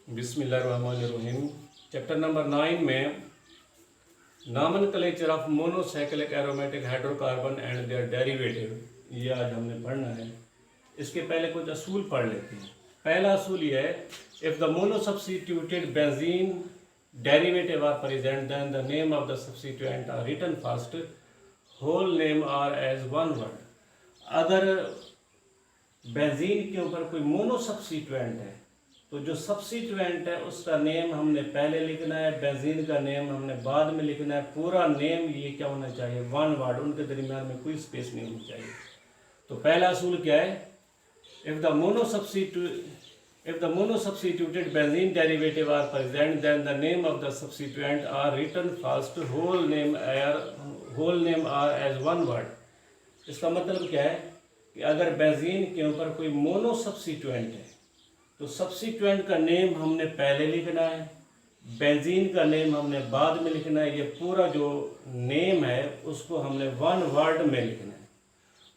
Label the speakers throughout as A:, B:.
A: बिस्मिल्लाहिर्रहमानिर्रहीम। Chapter number 9 में nomenclature of monocyclic aromatic hydrocarbon and their derivative, ये आज हमने पढ़ना है। इसके पहले कुछ असूल पढ़ लेते हैं। पहला असूल ये है, if the monosubstituted benzene derivative are present then the name of the substituent are written first, whole name are as one word. अगर बेंजीन के ऊपर कोई मोनोसब्स्टिट्यूएंट है तो जो सब्स्टिट्यूएंट है उसका नेम हमने पहले लिखना है, बेंजीन का नेम हमने बाद में लिखना है। पूरा नेम ये क्या होना चाहिए, वन वर्ड, उनके दरमियान में कोई स्पेस नहीं होनी चाहिए। तो पहला असूल क्या है, if the monosubstituted benzene derivative are present then the name of the substituent are written first, whole name are as one word. इसका मतलब क्या है कि अगर बेंजीन के ऊपर कोई मोनोसब्स्टिट्यूएंट है तो सब्स्टिट्यूएंट का नेम हमने पहले लिखना है, बेंजीन का नेम हमने बाद में लिखना है। ये पूरा जो नेम है उसको हमने वन वर्ड में लिखना है।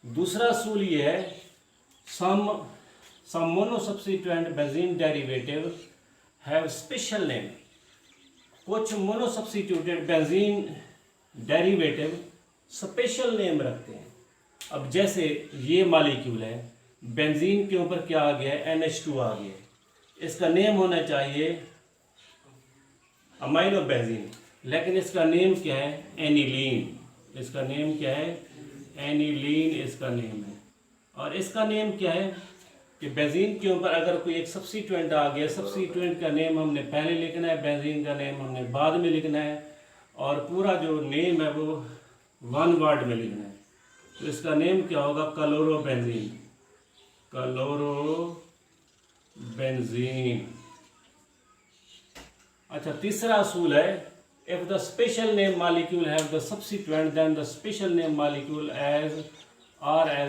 A: दूसरा असूल ये है, some monosubstituent benzene derivative have special name. कुछ monosubstituted benzene derivative special name रखते हैं। अब जैसे ये मॉलिक्यूल है, बेंजीन के ऊपर क्या आ गया है, NH2 आ गया है। इसका नेम होना चाहिए अमाइनो बेंजीन, लेकिन इसका नेम क्या है, एनिलीन। इसका नेम क्या है, एनिलीन इसका नेम है। और इसका नेम क्या है कि बेंजीन के ऊपर अगर कोई एक सब्स्टिट्यूएंट आ गया, सब्स्टिट्यूएंट का नेम हमने पहले लिखना है, बेंजीन का नेम हमने बाद में लिखना है, और पूरा जो नेम है वो वन वर्ड में लिखना है। तो इसका नेम क्या होगा, क्लोरोबेंजीन। क्लोरोबेंजीन। अच्छा, तीसरा असूल है, if the special name molecule have the substituent then the special name molecule as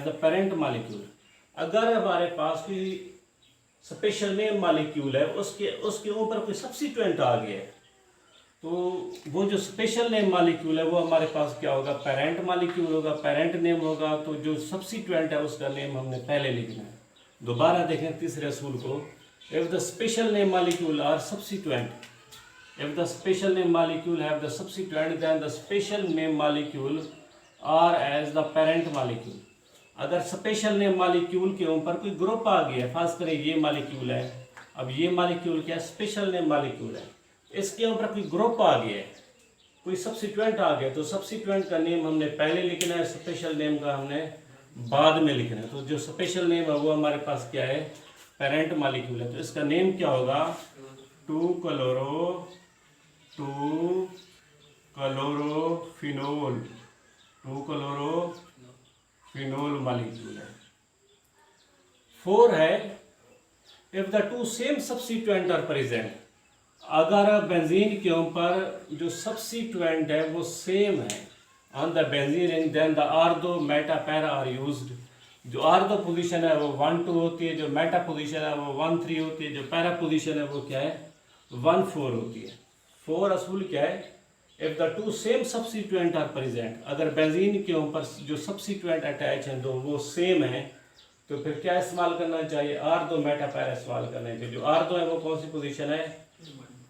A: the parent molecule. अगर हमारे पास कोई स्पेशल नेम मॉलिक्यूल है, उसके ऊपर कोई सब्स्टिट्यूएंट आ गया है, तो वो जो स्पेशल नेम मॉलिक्यूल है वो हमारे पास क्या होगा, पेरेंट मॉलिक्यूल होगा, पेरेंट नेम होगा। तो जो सब्स्टिट्यूएंट है उसका नेम हमने पहले लिखना है। दोबारा देखें तीसरे असूल को, if the special name molecule are substituent, if the special name molecule have the substituent then the special name molecule are as the parent molecule. अगर स्पेशल नेम मॉलिक्यूल के ऊपर कोई ग्रुप आ गया है, खास करें ये मॉलिक्यूल है, अब ये मॉलिक्यूल क्या है, स्पेशल नेम मॉलिक्यूल है, इसके ऊपर कोई ग्रुप आ गया है, कोई सब्स्टिट्यूएंट आ गया, तो सब्स्टिट्यूएंट का नेम हमने पहले लिखना है, स्पेशल नेम का हमने बाद में लिखना है। तो जो स्पेशल नेम है वो हमारे पास क्या है, पेरेंट मॉलिक्यूल है। तो इसका नेम क्या होगा, 2-क्लोरोफिनोल। 2-क्लोरोफिनोल मॉलिक्यूल है। 4 है, if the two same substituent are present. अगर बेंजीन के ऊपर जो सब्स्टिट्यूएंट है वो सेम है on the benzene ring, then the ortho meta para are used. जो आर्दो पोजीशन है वो 1-2 होती है, जो मेटा पोजीशन है वो 1-3 होती है, जो पैरा पोजीशन है वो क्या है, 1-4 होती है। 4 असूल क्या है, if the two same substituent are present. अगर बेंजीन के ऊपर जो सब्स्टिट्यूएंट अटैच हैं तो वो सेम है, तो फिर क्या इस्तेमाल करना चाहिए, आर्दो मेटा पैरा इस्तेमाल करना चाहिए। जो आर्दो है वो कौन सी पोजीशन है,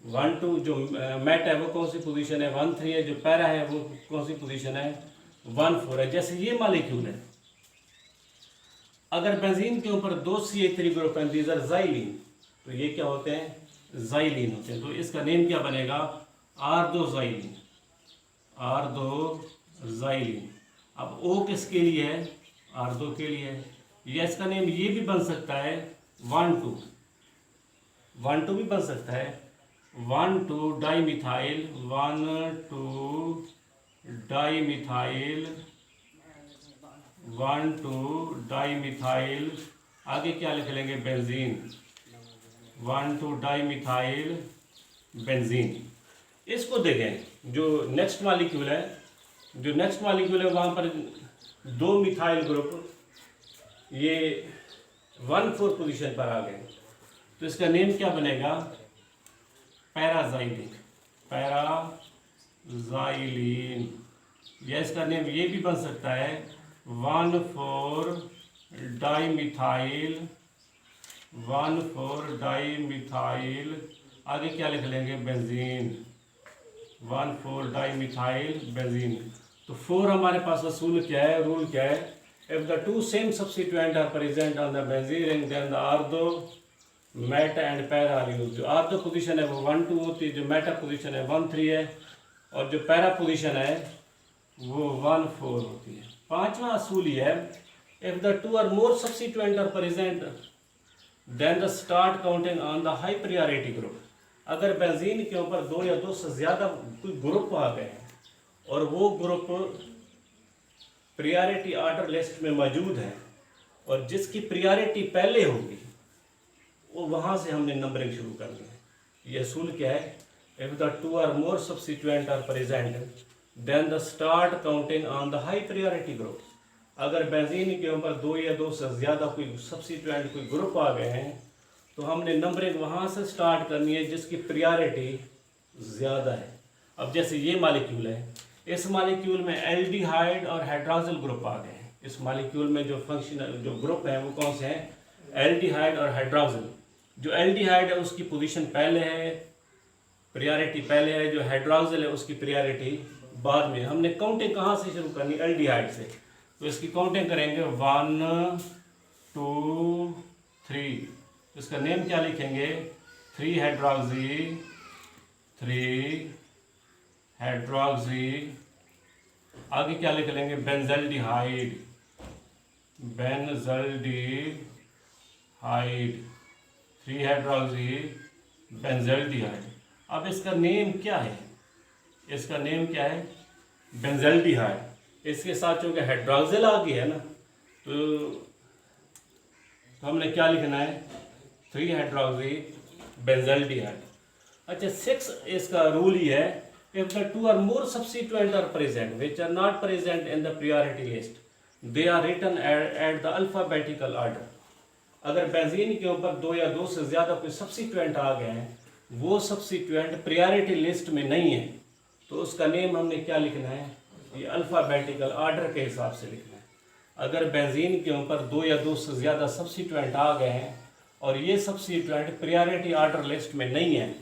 A: 1-2, जो मेट है वो कौन सी पोजीशन है, 1-3 है, जो पैरा है वो कौन सी पोजीशन है, 1-4 है। जैसे ये मॉलिक्यूल है, अगर बेंजीन के ऊपर 2 CH3 ग्रुप हैं, दीज आर ज़ाइलीन, तो ये क्या होते हैं, ज़ाइलीन होते हैं। तो इसका नेम क्या बनेगा, आर्दोज़ाइलीन। आर्दोज़ाइलीन। अब O किसके लिए है, आर्दो के लिए है। या इसका नेम ये भी बन सकता है 1-2 भी बन सकता है, 1-2 डाइमिथाइल, 1-2 डाइमिथाइल, 1-2 डाइमिथाइल। आगे क्या लिख लेंगे, बेंजीन, 1-2 डाइमिथाइल बेंजीन। इसको देखें, जो नेक्स्ट मॉलिक्यूल है, वहाँ पर 2 मिथाइल ग्रुप ये 1-4 पोजीशन पर आ गए, तो इसका नेम क्या बनेगा, पैराज़ाइलिन। पैराज़ाइलिन। या इसका नेम ये भी बन सकता है 1,4 डाइमिथाइल 1,4 डाइमिथाइल आगे क्या लिख लेंगे, बेंजीन, 1,4 डाइमिथाइल बेंजीन। तो 4 हमारे पास असूल क्या है, रूल क्या है, if the two same substituent are present on the benzene ring then the ortho meta and para are used. जो आर्थो पोजीशन है वो 1 2 होती है, जो मेटा पोजीशन है 1 3 है, और जो पैरा पोजीशन है वो 1 4 होती है। पांचवा असूल ये है, if the two or more substituent are present then the start counting on the high priority group. अगर बेंजीन के ऊपर 2 या 2 से ज़्यादा कोई ग्रुप आ गए हैं और वो ग्रुप प्रायोरिटी ऑर्डर लिस्ट में मौजूद है और जिसकी प्रायोरिटी पहले होगी वो वहाँ से हमने नंबरिंग शुरू करनी है। ये असूल क्या है, if the two or more substituent are present then the start counting on the high priority group. अगर बेंजीन के ऊपर 2 या 2 से ज़्यादा कोई सब्स्टिट्यूएंट कोई ग्रुप आ गए हैं तो हमने नंबरिंग वहाँ से स्टार्ट करनी है जिसकी प्रायोरिटी ज़्यादा है। अब जैसे ये मालिक्यूल है, इस मालिक्यूल में एल्डिहाइड और हाइड्रोक्सिल ग्रुप आ गए हैं। इस मालिक्यूल में जो फंक्शनल जो ग्रुप है वो कौन से हैं, एल्डिहाइड और हाइड्रोक्सिल। जो एल्डिहाइड है उसकी पोजीशन पहले है, प्रायोरिटी पहले है, जो हाइड्रोक्सिल है उसकी प्रायोरिटी बाद में। हमने काउंटिंग कहाँ से शुरू करनी, एल्डिहाइड से। तो इसकी काउंटिंग करेंगे 1 2 3। इसका नेम क्या लिखेंगे, 3 हाइड्रोक्सी, 3 हाइड्रोक्सी। आगे क्या लिख लेंगे, बेंजल्डिहाइड, बेंजल्डिहाइड, 3 हाइड्रोक्सी बेंजल्डिहाइड। अब इसका नेम क्या है, इसका नेम क्या है, बेंजल्डिहाइड। इसके साथ चूँकि हाइड्रोक्सिल आ गई है ना, तो हमने क्या लिखना है, 3 हाइड्रोक्सी बेंजल्डिहाइड। अच्छा 6 इसका रूल ही है, if the two or more substituent are present which are not present in the priority list they are written at the alphabetical order. अगर बेंजीन के ऊपर 2 या 2 से ज़्यादा कोई सब्स्टिट्यूएंट आ गए हैं, वो सब्स्टिट्यूएंट प्रायोरिटी लिस्ट में नहीं है, तो उसका नेम हमने क्या लिखना है, ये अल्फ़ाबेटिकल ऑर्डर के हिसाब से लिखना है। अगर बेंजीन के ऊपर 2 या 2 से ज़्यादा सब्स्टिट्यूएंट आ गए हैं और ये सब्स्टिट्यूएंट प्रायोरिटी ऑर्डर लिस्ट में नहीं है,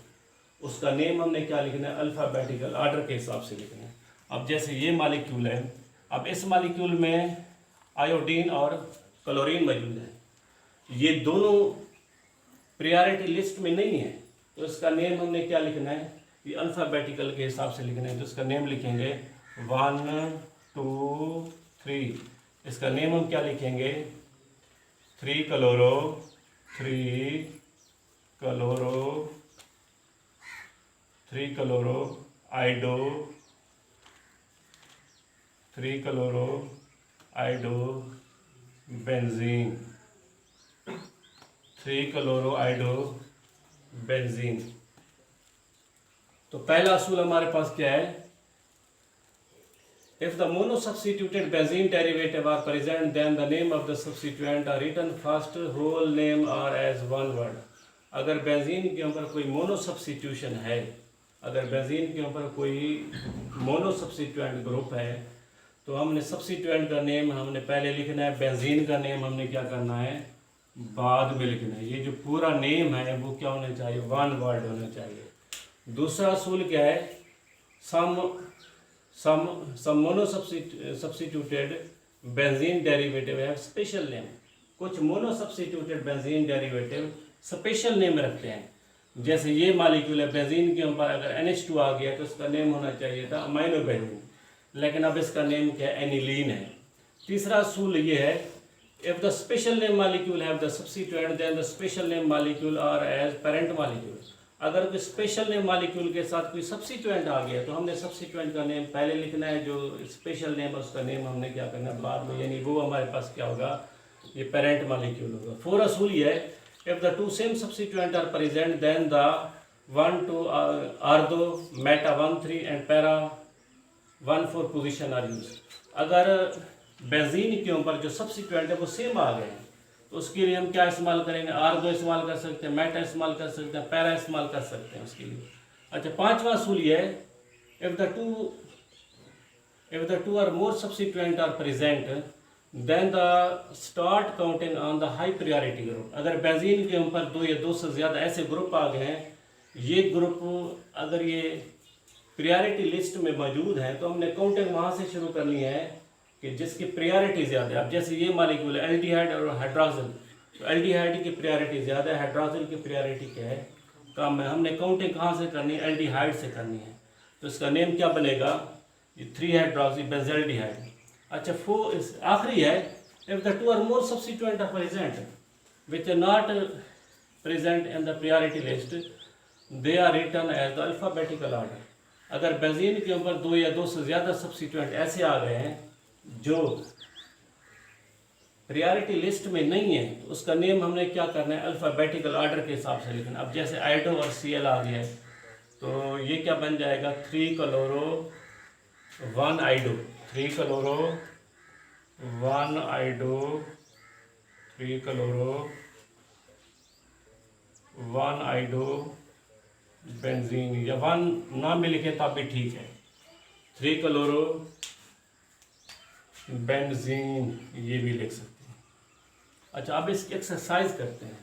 A: उसका नेम हमने क्या लिखना है, अल्फ़ाबेटिकल ऑर्डर के हिसाब से लिखना है। अब जैसे ये मालिक्यूल है, अब इस मालिक्यूल में आयोडीन और क्लोरीन मौजूद है, ये दोनों प्रायोरिटी लिस्ट में नहीं है, तो इसका नेम हमने क्या लिखना है, ये अल्फ़ाबेटिकल के हिसाब से लिखना है। तो इसका नेम लिखेंगे 1 2 3। इसका नेम हम क्या लिखेंगे, 3 chloro, 3 chloro, 3 chloro iodo, 3 chloro iodo benzene, 3 chloro iodo benzene. तो पहला असूल हमारे पास क्या है, if the mono substituted benzene derivative are present then the name of the substituent are written first, whole name are as one word. अगर benzene के ऊपर कोई मोनो सब्स्टिट्यूशन है, अगर बेंजीन के ऊपर कोई मोनो सब्स्टिट्यूएंट ग्रुप है, तो हमने सब्स्टिट्यूएंट का नेम हमने पहले लिखना है, बेंजीन का नेम हमने क्या करना है, बाद में लिखना है। ये जो पूरा नेम है वो क्या होना चाहिए, वन वर्ड होना चाहिए। दूसरा असूल क्या है, सम मोनो सब्स्टिट्यूटेड बेंजीन डेरिवेटिव है स्पेशल नेम। कुछ mono substituted benzene derivative special name रखते हैं। जैसे ये मालिक्यूल है, बेंजीन के ऊपर अगर NH2 आ गया तो इसका नेम होना चाहिए था अमाइनो बेंजीन, लेकिन अब इसका नेम क्या है, एनिलीन है। तीसरा असूल ये है, if the special name molecule have the substituent then the special name molecule are as parent molecule. अगर कोई स्पेशल नेम मालिक्यूल के साथ कोई सब्स्टिट्यूएंट आ गया तो हमने सब्स्टिट्यूएंट का नेम पहले लिखना है, जो स्पेशल नेम है उसका नेम हमने क्या करना है बाद में, यानी वो हमारे पास क्या होगा, ये पेरेंट मालिक्यूल होगा। फोर असूल ये है, if the two same substituent are present then the 1 2 ortho meta 1 3 and para 1 4 position are used। अगर बेंजीन के ऊपर जो सब्स्टिट्यूएंट है वो सेम आ गए हैं तो उसके लिए हम क्या इस्तेमाल करेंगे, आर्दो इस्तेमाल कर सकते हैं, मेटा इस्तेमाल कर सकते हैं, पैरा इस्तेमाल कर सकते हैं उसके लिए। अच्छा पांचवा असूल ये है, if the two or more substituent are present then the start counting on the high priority group। अगर बेंजीन के ऊपर 2 या 2 से ज़्यादा ऐसे ग्रुप आ गए हैं ये ग्रुप अगर ये प्रायोरिटी लिस्ट में मौजूद है तो हमने काउंटिंग वहाँ से शुरू करनी है कि जिसकी प्रायोरिटी ज़्यादा है। अब जैसे ये मालिक्यूल है एल्डिहाइड और हाइड्रोक्सिल, तो एल्डिहाइड की प्रायोरिटी ज़्यादा है, हाइड्रोक्सिल की प्रायोरिटी क्या है, कम है। हमने काउंटिंग कहाँ से करनी है, एल्डिहाइड से करनी है। तो इसका नेम क्या बनेगा, ये 3 हाइड्रोक्सी बेंजल्डिहाइड। अच्छा, आखिरी है, if the 2 or more substituent are present which are not present in the priority list, they are written as the alphabetical order। अगर बेंजीन के ऊपर 2 या 2 से ज़्यादा सब्सिट्यूएंट ऐसे आ गए हैं जो प्रायोरिटी लिस्ट में नहीं है, तो उसका नेम हमने क्या करना है, अल्फ़ाबेटिकल ऑर्डर के हिसाब से लिखना। अब जैसे आइडो और Cl आ गया है, तो ये क्या बन जाएगा, 3 क्लोरो 1 आइडो, 3 क्लोरो 1 आइडो, 3 क्लोरो 1 आइडो बेंजीन, या 1 नाम भी लिखे तब भी ठीक है, 3 क्लोरो बेंजीन ये भी लिख सकते हैं। अच्छा, अब इसकी एक्सरसाइज करते हैं।